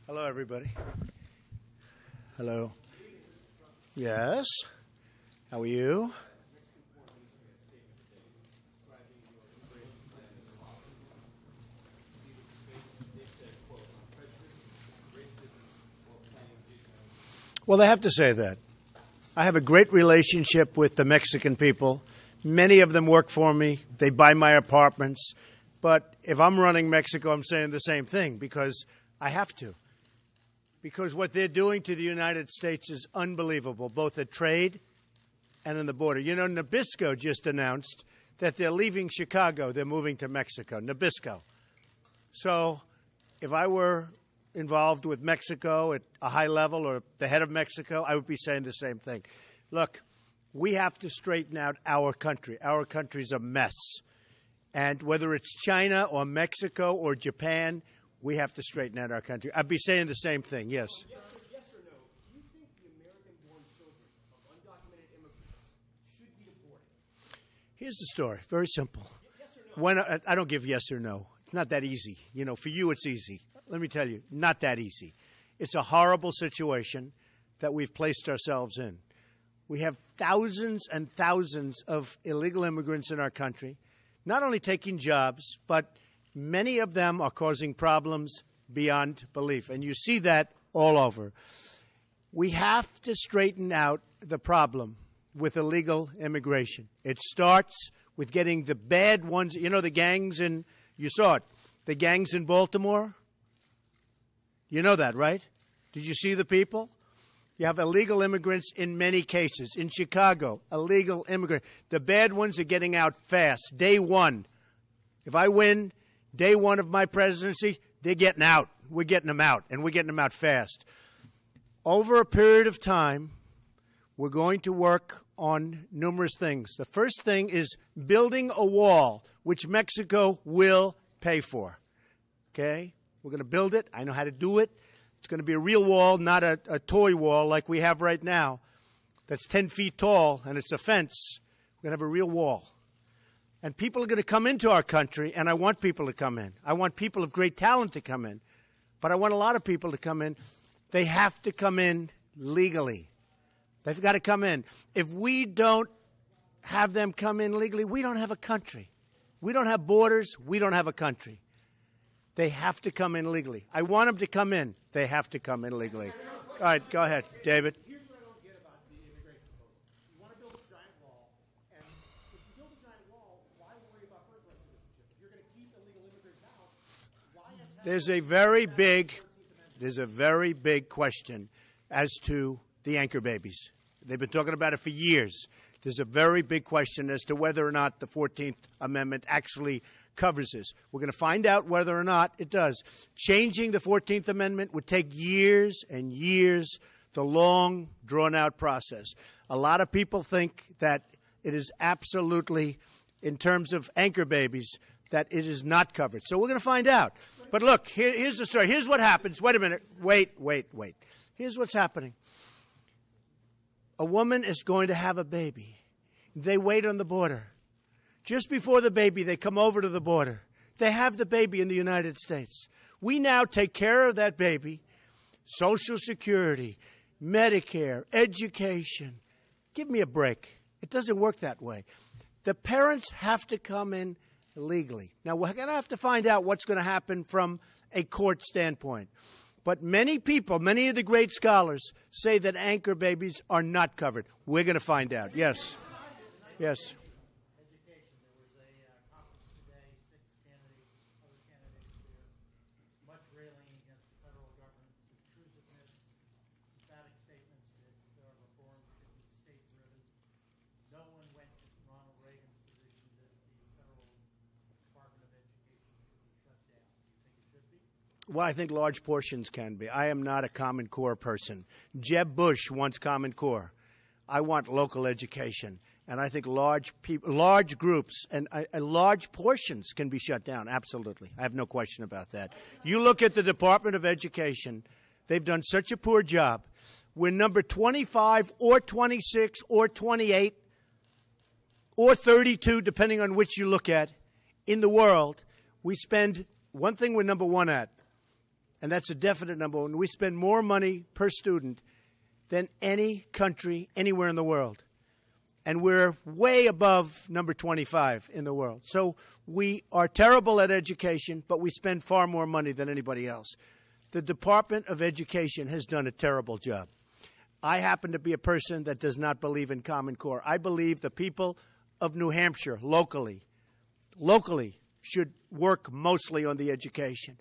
Hello, everybody. Hello. Yes. How are you? Well, they have to say that. I have a great relationship with the Mexican people. Many of them work for me. They buy my apartments. But if I'm running Mexico, I'm saying the same thing because I have to. Because what they're doing to the United States is unbelievable, both at trade and in the border. You know, Nabisco just announced that they're leaving Chicago. They're moving to Mexico, Nabisco. So if I were involved with Mexico at a high level or the head of Mexico, I would be saying the same thing. Look, we have to straighten out our country. Our country's a mess. And whether it's China or Mexico or Japan, we have to straighten out our country. I'd be saying the same thing, yes. Yes or no, do you think the American-born children of undocumented immigrants should be deported? Here's the story. Very simple. Yes or no? I don't give yes or no. It's not that easy. You know, for you it's easy. Let me tell you, not that easy. It's a horrible situation that we've placed ourselves in. We have thousands and thousands of illegal immigrants in our country, not only taking jobs, but many of them are causing problems beyond belief. And you see that all over. We have to straighten out the problem with illegal immigration. It starts with getting the bad ones. You know, the gangs in, you saw it, the gangs in Baltimore. You know that, right? Did you see the people? You have illegal immigrants in many cases. In Chicago, illegal immigrants. The bad ones are getting out fast. Day one. If I win, day one of my presidency, they're getting out. We're getting them out, and we're getting them out fast. Over a period of time, we're going to work on numerous things. The first thing is building a wall, which Mexico will pay for. Okay? We're going to build it. I know how to do it. It's going to be a real wall, not a toy wall like we have right now that's 10 feet tall, and it's a fence. We're going to have a real wall. And people are going to come into our country, and I want people to come in. I want people of great talent to come in. But I want a lot of people to come in. They have to come in legally. They've got to come in. If we don't have them come in legally, we don't have a country. We don't have borders. We don't have a country. They have to come in legally. I want them to come in. They have to come in legally. All right, go ahead, David. Here's what I don't get about the immigration proposal. You want to build a giant wall, and if you build a giant wall, why worry about birthright citizenship? If you're going to keep illegal immigrants out, why attack? There's a very big question as to the anchor babies. They've been talking about it for years. There's a very big question as to whether or not the 14th Amendment actually covers this. We're going to find out whether or not it does. Changing the 14th Amendment would take years and years, the long, drawn-out process. A lot of people think that it is absolutely, in terms of anchor babies, that it is not covered. So we're going to find out. But look, here's the story. Here's what happens. Wait a minute. Wait. Here's what's happening. A woman is going to have a baby. They wait on the border. Just before the baby, they come over to the border. They have the baby in the United States. We now take care of that baby, Social Security, Medicare, education. Give me a break. It doesn't work that way. The parents have to come in legally. Now, we're going to have to find out what's going to happen from a court standpoint. But many people, many of the great scholars, say that anchor babies are not covered. We're going to find out. Yes. Yes. Well, I think large portions can be. I am not a Common Core person. Jeb Bush wants Common Core. I want local education. And I think large groups and large portions can be shut down. Absolutely. I have no question about that. You look at the Department of Education. They've done such a poor job. We're number 25 or 26 or 28 or 32, depending on which you look at, in the world. We spend, one thing we're number one at, and that's a definite number one. We spend more money per student than any country anywhere in the world. And we're way above number 25 in the world. So we are terrible at education, but we spend far more money than anybody else. The Department of Education has done a terrible job. I happen to be a person that does not believe in Common Core. I believe the people of New Hampshire locally should work mostly on the education.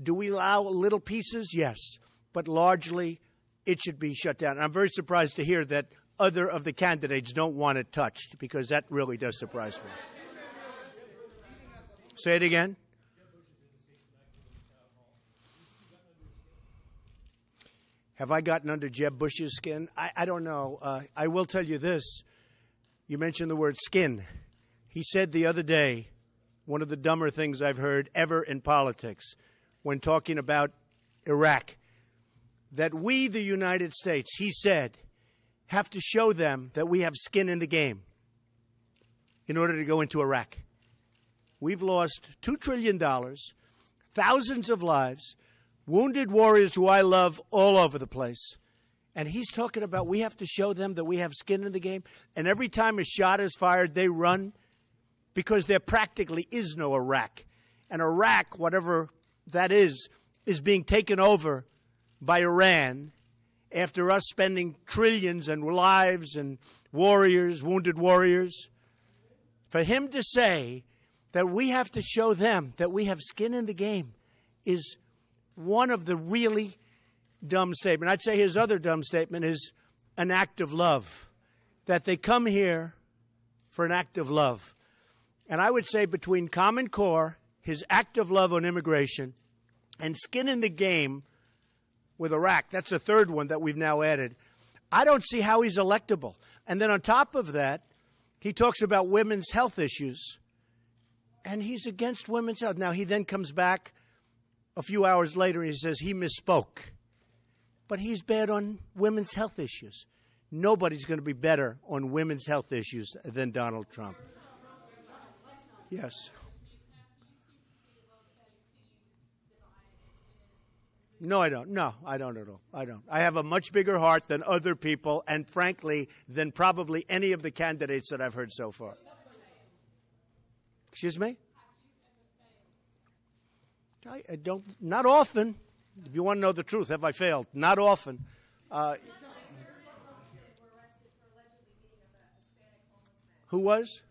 Do we allow little pieces? Yes. But largely, it should be shut down. And I'm very surprised to hear that other of the candidates don't want it touched, because that really does surprise me. Say it again. Have I gotten under Jeb Bush's skin? I don't know. I will tell you this. You mentioned the word skin. He said the other day, one of the dumber things I've heard ever in politics, when talking about Iraq, that we, the United States, he said, have to show them that we have skin in the game in order to go into Iraq. We've lost $2 trillion, thousands of lives, wounded warriors who I love all over the place. And he's talking about we have to show them that we have skin in the game. And every time a shot is fired, they run, because there practically is no Iraq. And Iraq, whatever that is being taken over by Iran after us spending trillions and lives and warriors, wounded warriors. For him to say that we have to show them that we have skin in the game is one of the really dumb statements. I'd say his other dumb statement is an act of love, that they come here for an act of love. And I would say between Common Core, his act of love on immigration, and skin in the game with Iraq, that's the third one that we've now added, I don't see how he's electable. And then on top of that, he talks about women's health issues, and he's against women's health. Now, he then comes back a few hours later and he says he misspoke. But he's bad on women's health issues. Nobody's going to be better on women's health issues than Donald Trump. Yes. No, I don't. No, I don't at all. I don't. I have a much bigger heart than other people, and frankly, than probably any of the candidates that I've heard so far. Excuse me? I don't. Not often. If you want to know the truth, have I failed? Not often. Who was?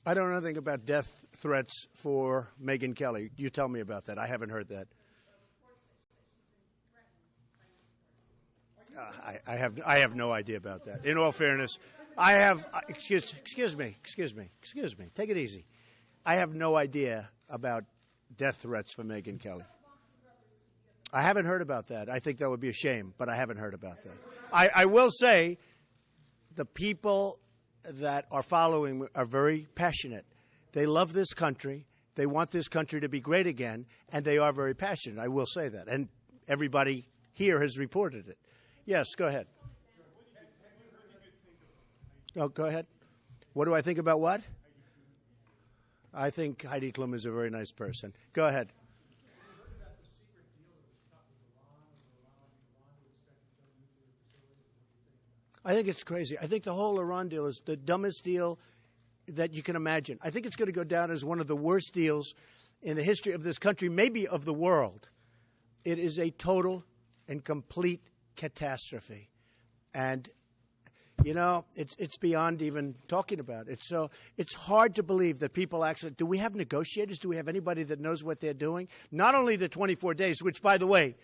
I don't know anything about death threats for Megyn Kelly. You tell me about that. I haven't heard that. I have no idea about that. In all fairness, I have. Excuse me. Take it easy. I have no idea about death threats for Megyn Kelly. I haven't heard about that. I think that would be a shame, but I haven't heard about that. I will say the people that are following are very passionate. They love this country. They want this country to be great again, and they are very passionate. I will say that. And everybody here has reported it. Yes, go ahead. Oh, go ahead. What do I think about what? I think Heidi Klum is a very nice person. Go ahead. I think it's crazy. I think the whole Iran deal is the dumbest deal that you can imagine. I think it's going to go down as one of the worst deals in the history of this country, maybe of the world. It is a total and complete catastrophe. And, you know, it's beyond even talking about it. So it's hard to believe that people actually, do we have negotiators? Do we have anybody that knows what they're doing? Not only the 24 days, which, by the way,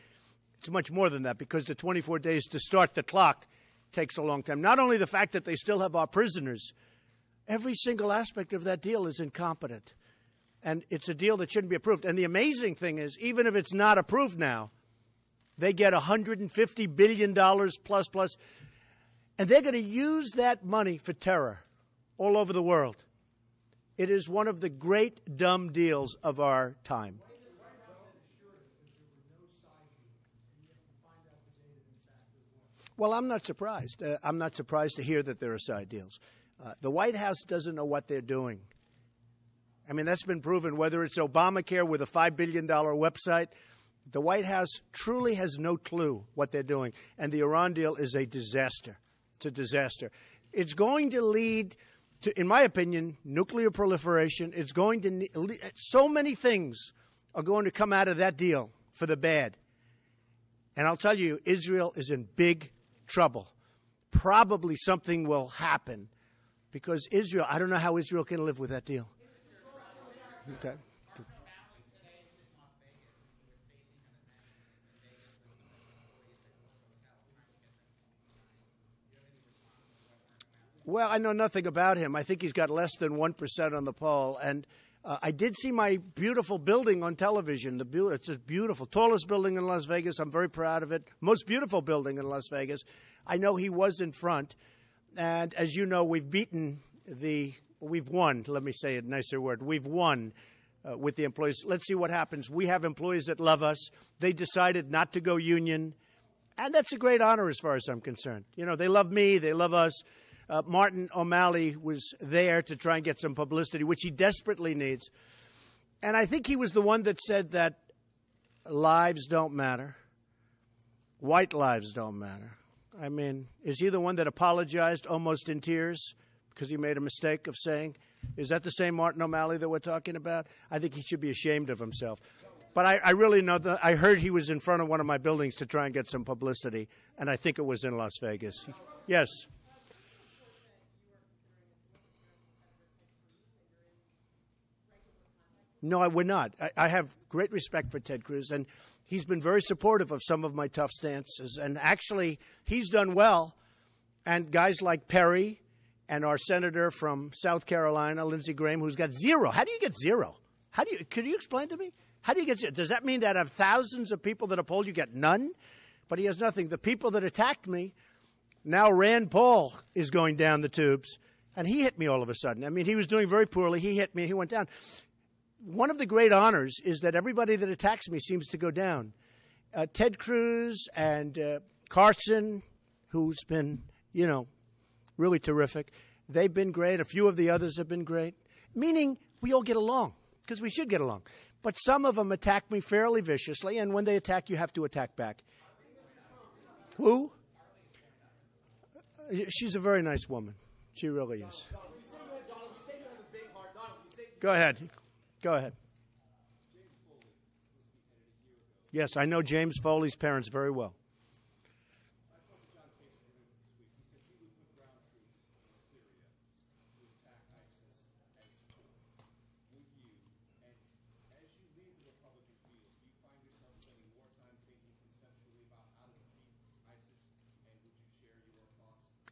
it's much more than that, because the 24 days to start the clock takes a long time. Not only the fact that they still have our prisoners, every single aspect of that deal is incompetent. And it's a deal that shouldn't be approved. And the amazing thing is, even if it's not approved now, they get $150 billion plus, and they're going to use that money for terror all over the world. It is one of the great dumb deals of our time. Well, I'm not surprised. I'm not surprised to hear that there are side deals. The White House doesn't know what they're doing. I mean, that's been proven, whether it's Obamacare with a $5 billion website. The White House truly has no clue what they're doing. And the Iran deal is a disaster. It's a disaster. It's going to lead to, in my opinion, nuclear proliferation. It's going to so many things are going to come out of that deal for the bad. And I'll tell you, Israel is in big trouble. Probably something will happen because Israel, I don't know how Israel can live with that deal. Okay. Well, I know nothing about him. I think he's got less than 1% on the poll. And I did see my beautiful building on television. It's just beautiful. Tallest building in Las Vegas. I'm very proud of it. Most beautiful building in Las Vegas. I know he was in front. And as you know, we've won. Let me say a nicer word. We've won with the employees. Let's see what happens. We have employees that love us. They decided not to go union. And that's a great honor as far as I'm concerned. You know, they love me. They love us. Martin O'Malley was there to try and get some publicity, which he desperately needs. And I think he was the one that said that lives don't matter. White lives don't matter. I mean, is he the one that apologized almost in tears because he made a mistake of saying? Is that the same Martin O'Malley that we're talking about? I think he should be ashamed of himself. But I really know that I heard he was in front of one of my buildings to try and get some publicity, and I think it was in Las Vegas. Yes. No, we're not. I have great respect for Ted Cruz, and he's been very supportive of some of my tough stances. And actually, he's done well. And guys like Perry and our senator from South Carolina, Lindsey Graham, who's got zero. How do you get zero? Could you explain to me? How do you get zero? Does that mean that out of thousands of people that are polled, you get none? But he has nothing. The people that attacked me, now Rand Paul is going down the tubes, and he hit me all of a sudden. I mean, he was doing very poorly. He hit me. He went down. One of the great honors is that everybody that attacks me seems to go down. Ted Cruz and Carson, who's been, really terrific. They've been great. A few of the others have been great, meaning we all get along because we should get along. But some of them attack me fairly viciously, and when they attack, you have to attack back. Who? She's a very nice woman. She really is. Go ahead. Go ahead. Yes, I know James Foley's parents very well.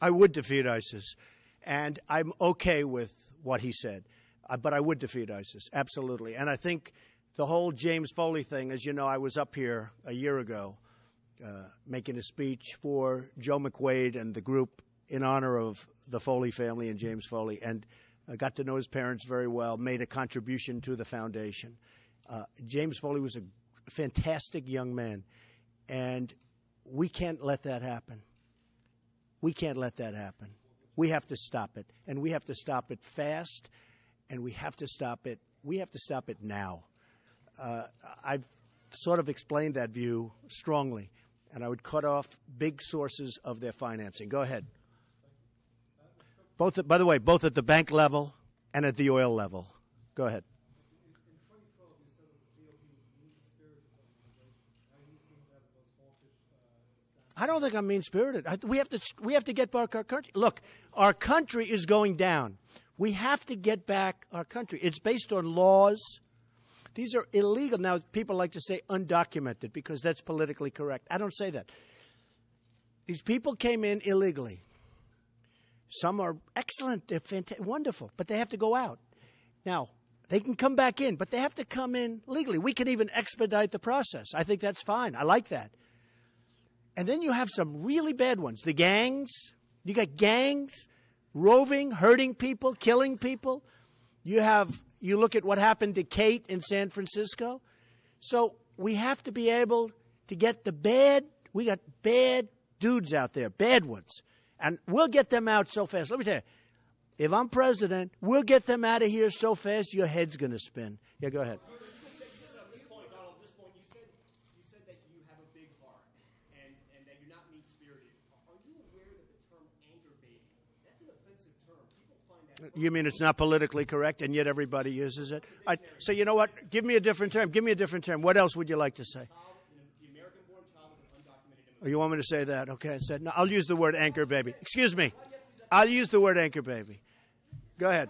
I would defeat ISIS, and I'm okay with what he said. But I would defeat ISIS, absolutely. And I think the whole James Foley thing, as you know, I was up here a year ago making a speech for Joe McQuaid and the group in honor of the Foley family and James Foley, and I got to know his parents very well, made a contribution to the foundation. James Foley was a fantastic young man, and we can't let that happen. We can't let that happen. We have to stop it, and we have to stop it fast. And we have to stop it. We have to stop it now. I've sort of explained that view strongly, and I would cut off big sources of their financing. Go ahead. Both, by the way, both at the bank level and at the oil level. Go ahead. I don't think I'm mean-spirited. We have to get back our country. Look, our country is going down. We have to get back our country. It's based on laws. These are illegal. Now, people like to say undocumented because that's politically correct. I don't say that. These people came in illegally. Some are excellent. They're wonderful, but they have to go out. Now, they can come back in, but they have to come in legally. We can even expedite the process. I think that's fine. I like that. And then you have some really bad ones. The gangs. You got gangs. Roving, hurting people, killing people. You look at what happened to Kate in San Francisco. So we have to be able to get we got bad dudes out there, bad ones. And we'll get them out so fast. Let me tell you, if I'm president, we'll get them out of here so fast your head's going to spin. Yeah, go ahead. At this point, Donald, you said that you have a big heart and that you're not mean-spirited. Are you aware that the term anchor baby, that's an offensive term? People find that... You mean it's not politically correct, and yet everybody uses it? So you know what? Give me a different term. Give me a different term. What else would you like to say? The American-born child with an undocumented immigrant. Oh, you want me to say that? Okay, I said, no, I'll use the word anchor baby. Excuse me. I'll use the word anchor baby. Go ahead.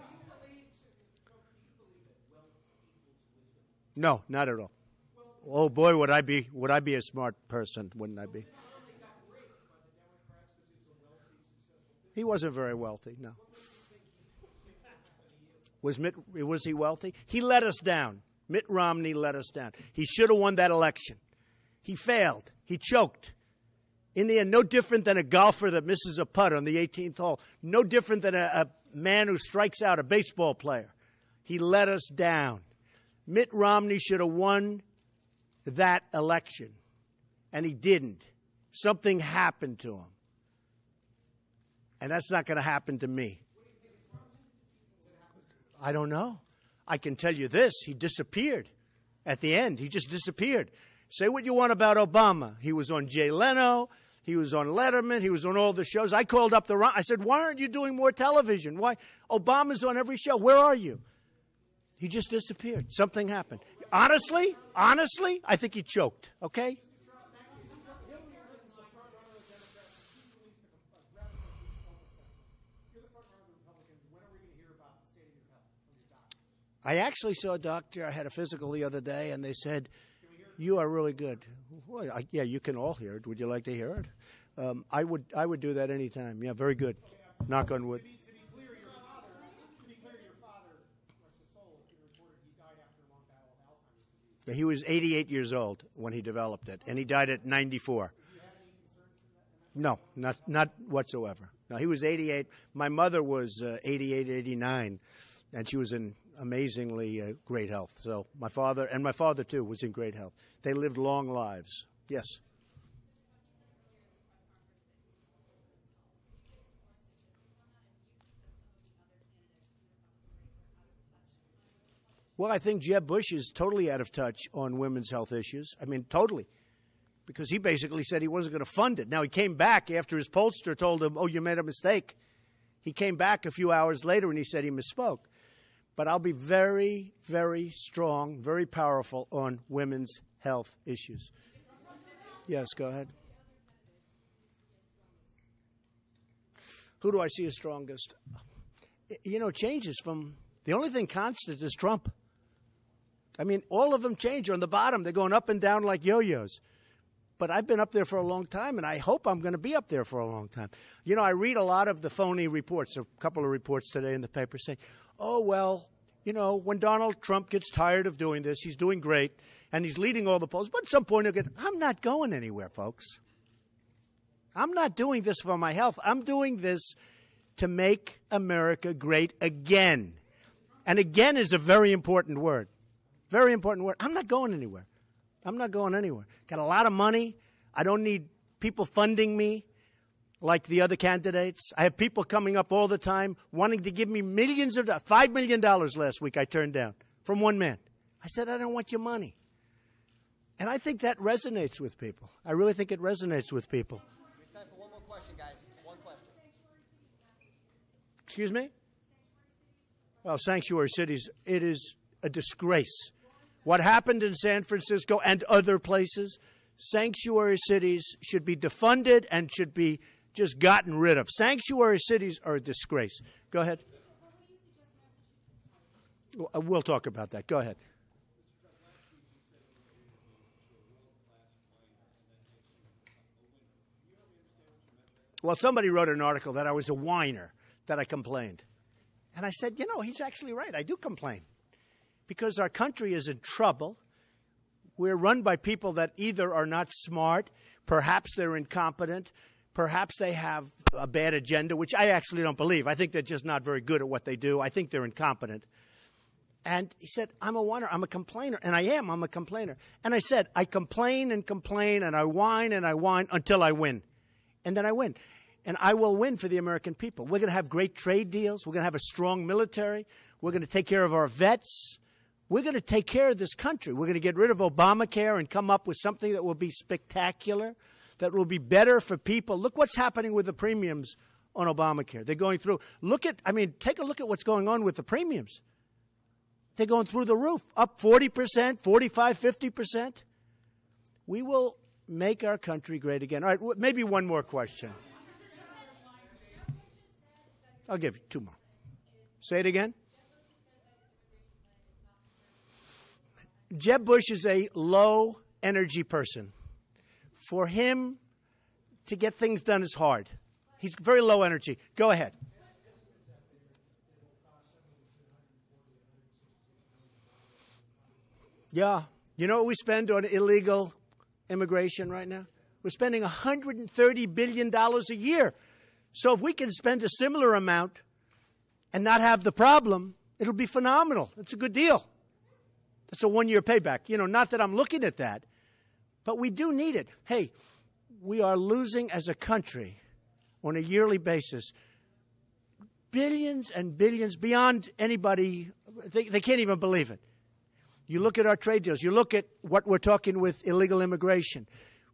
No, not at all. Oh boy, would I be a smart person, wouldn't I be? He wasn't very wealthy, no. Was he wealthy? He let us down. Mitt Romney let us down. He should have won that election. He failed. He choked. In the end, no different than a golfer that misses a putt on the 18th hole. No different than a man who strikes out a baseball player. He let us down. Mitt Romney should have won that election, and he didn't. Something happened to him. And that's not going to happen to me. I don't know. I can tell you this. He disappeared at the end. He just disappeared. Say what you want about Obama. He was on Jay Leno. He was on Letterman. He was on all the shows. I called up I said, why aren't you doing more television? Why? Obama's on every show. Where are you? He just disappeared. Something happened. Honestly, I think he choked. Okay? I actually saw a doctor. I had a physical the other day, and they said, you are really good. Well, yeah, you can all hear it. Would you like to hear it? I would do that anytime. Yeah, very good. Knock on wood. To be clear, your father, rest his soul, he reported he died after a long battle of Alzheimer's disease. He was 88 years old when he developed it, and he died at 94. Do you have any concerns in that? No, not whatsoever. No, he was 88. My mother was 88, 89, and she was in amazingly great health. So my father too was in great health. They lived long lives. Yes. Well, I think Jeb Bush is totally out of touch on women's health issues. I mean, totally. Because he basically said he wasn't going to fund it. Now, he came back after his pollster told him, oh, you made a mistake. He came back a few hours later and he said he misspoke. But I'll be very, very strong, very powerful on women's health issues. Yes, go ahead. Who do I see as strongest? You know, changes from the only thing constant is Trump. I mean, all of them change on the bottom. They're going up and down like yo-yos. But I've been up there for a long time, and I hope I'm going to be up there for a long time. You know, I read a lot of the phony reports, a couple of reports today in the paper saying, oh, well, you know, when Donald Trump gets tired of doing this, he's doing great, and he's leading all the polls. But at some point, he'll get, I'm not going anywhere, folks. I'm not doing this for my health. I'm doing this to make America great again. And again is a very important word. Very important word. I'm not going anywhere. I'm not going anywhere. Got a lot of money. I don't need people funding me like the other candidates. I have people coming up all the time wanting to give me millions of dollars. $5 million last week I turned down from one man. I said, I don't want your money. And I think that resonates with people. I really think it resonates with people. We have time for one more question, guys. One question. Excuse me? Well, sanctuary cities, it is a disgrace. What happened in San Francisco and other places, sanctuary cities should be defunded and should be just gotten rid of. Sanctuary cities are a disgrace. Go ahead. We'll talk about that. Go ahead. Well, somebody wrote an article that I was a whiner, that I complained. And I said, you know, he's actually right. I do complain. Because our country is in trouble. We're run by people that either are not smart, perhaps they're incompetent, perhaps they have a bad agenda, which I actually don't believe. I think they're just not very good at what they do. I think they're incompetent. And he said, I'm a whiner, I'm a complainer. And I am, I'm a complainer. And I said, I complain and complain and I whine until I win. and then I win. And I will win for the American people. We're going to have great trade deals. We're going to have a strong military. We're going to take care of our vets. We're going to take care of this country. We're going to get rid of Obamacare and come up with something that will be spectacular, that will be better for people. Look what's happening with the premiums on Obamacare. They're going through. Take a look at what's going on with the premiums. They're going through the roof, up 40%, 45, 50%. We will make our country great again. All right, maybe one more question. I'll give you two more. Say it again. Jeb Bush is a low-energy person. For him to get things done is hard. He's very low energy. Go ahead. Yeah. You know what we spend on illegal immigration right now? We're spending $130 billion a year. So if we can spend a similar amount and not have the problem, it'll be phenomenal. It's a good deal. That's a one-year payback. Not that I'm looking at that, but we do need it. Hey, we are losing as a country on a yearly basis billions and billions beyond anybody. They can't even believe it. You look at our trade deals. You look at what we're talking with illegal immigration.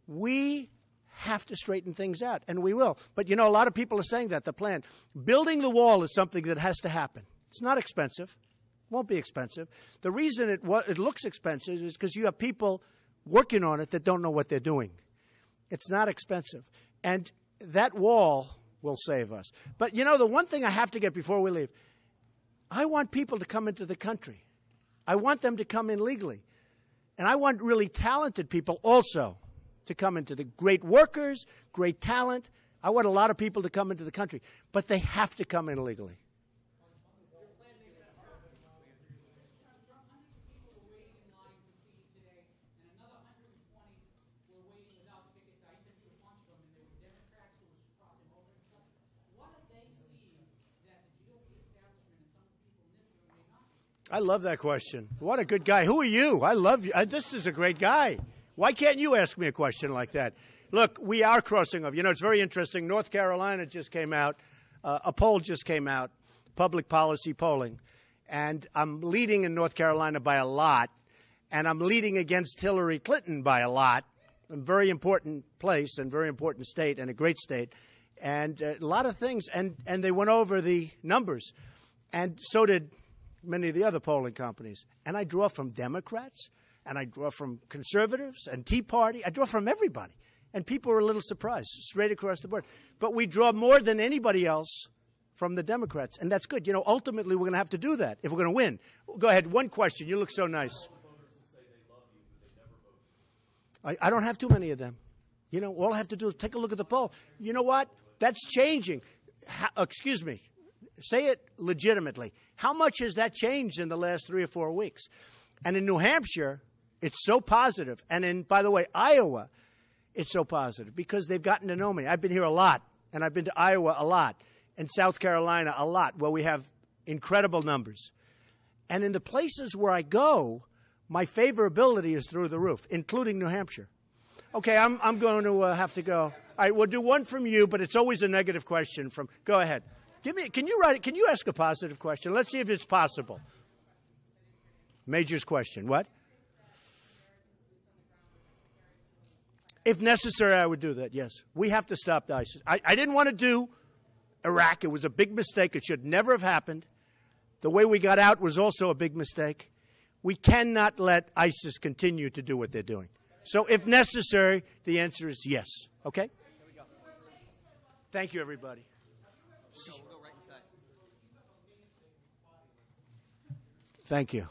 We have to straighten things out, and we will. But, a lot of people are saying that, the plan. Building the wall is something that has to happen. It's not expensive. It won't be expensive. The reason it looks expensive is because you have people working on it that don't know what they're doing. It's not expensive. And that wall will save us. But, the one thing I have to get before we leave, I want people to come into the country. I want them to come in legally. And I want really talented people also to come into the great workers, great talent. I want a lot of people to come into the country. But they have to come in legally. I love that question. What a good guy. Who are you? I love you. This is a great guy. Why can't you ask me a question like that? Look, we are crossing over. It's very interesting. North Carolina just came out. A poll just came out, public policy polling. And I'm leading in North Carolina by a lot. And I'm leading against Hillary Clinton by a lot. A very important place and very important state and a great state. And a lot of things. And they went over the numbers. And so did many of the other polling companies. And I draw from Democrats, and I draw from conservatives and Tea Party. I draw from everybody. And people are a little surprised, straight across the board. But we draw more than anybody else from the Democrats, and that's good. Ultimately, we're going to have to do that if we're going to win. Go ahead, one question. You look so nice. I don't have too many of them. All I have to do is take a look at the poll. You know what? That's changing. Excuse me. Say it legitimately. How much has that changed in the last 3 or 4 weeks? And in New Hampshire, it's so positive. And by the way, Iowa, it's so positive because they've gotten to know me. I've been here a lot, and I've been to Iowa a lot, and South Carolina a lot, where we have incredible numbers. And in the places where I go, my favorability is through the roof, including New Hampshire. Okay, I'm going to have to go. All right, we'll do one from you, but it's always a negative question from. Go ahead. Can you ask a positive question? Let's see if it's possible. Major's question. What? If necessary, I would do that, yes. We have to stop ISIS. I didn't want to do Iraq. It was a big mistake. It should never have happened. The way we got out was also a big mistake. We cannot let ISIS continue to do what they're doing. So if necessary, the answer is yes. Okay? Thank you, everybody. Thank you.